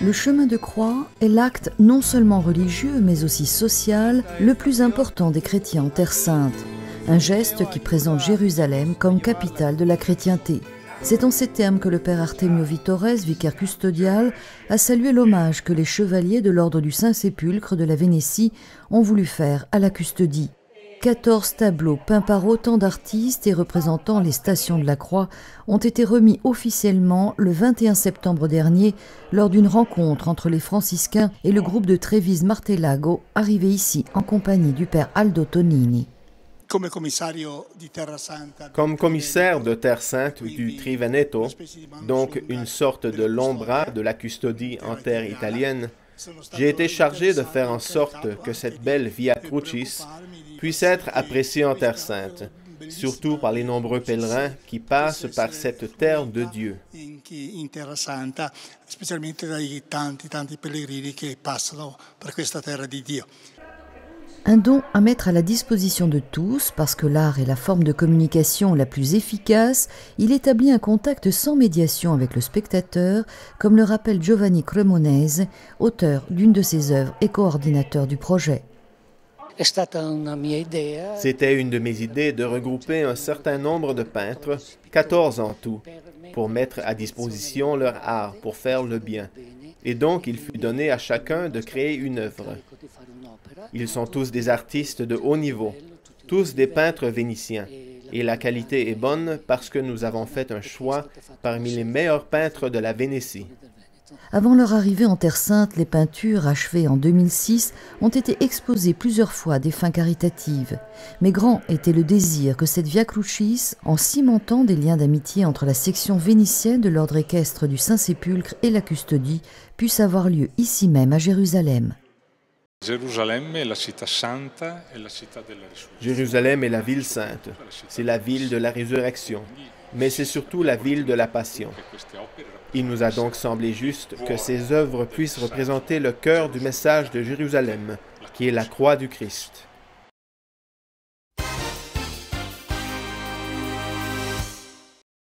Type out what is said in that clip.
Le chemin de croix est l'acte non seulement religieux mais aussi social le plus important des chrétiens en Terre Sainte. Un geste qui présente Jérusalem comme capitale de la chrétienté. C'est en ces termes que le père Artemio Vitores, vicaire custodial, a salué l'hommage que les chevaliers de l'ordre du Saint-Sépulcre de la Vénétie ont voulu faire à la custodie. 14 tableaux peints par autant d'artistes et représentant les stations de la croix ont été remis officiellement le 21 septembre dernier lors d'une rencontre entre les franciscains et le groupe de Trevis Martellago arrivé ici en compagnie du père Aldo Tonini. Comme commissaire de Terre Sainte du Triveneto, donc une sorte de l'ombra de la custodie en terre italienne, j'ai été chargé de faire en sorte que cette belle Via Crucis puisse être appréciée en Terre Sainte, surtout par les nombreux pèlerins qui passent par cette terre de Dieu. Un don à mettre à la disposition de tous, parce que l'art est la forme de communication la plus efficace, il établit un contact sans médiation avec le spectateur, comme le rappelle Giovanni Cremonese, auteur d'une de ses œuvres et coordinateur du projet. C'était une de mes idées de regrouper un certain nombre de peintres, 14 en tout, pour mettre à disposition leur art, pour faire le bien. Et donc il fut donné à chacun de créer une œuvre. Ils sont tous des artistes de haut niveau, tous des peintres vénitiens. Et la qualité est bonne parce que nous avons fait un choix parmi les meilleurs peintres de la Vénétie. Avant leur arrivée en Terre Sainte, les peintures, achevées en 2006, ont été exposées plusieurs fois à des fins caritatives. Mais grand était le désir que cette Via Crucis, en cimentant des liens d'amitié entre la section vénitienne de l'ordre équestre du Saint-Sépulcre et la custodie, puisse avoir lieu ici même à Jérusalem. Jérusalem est la ville sainte, c'est la ville de la résurrection, mais c'est surtout la ville de la passion. Il nous a donc semblé juste que ces œuvres puissent représenter le cœur du message de Jérusalem, qui est la croix du Christ.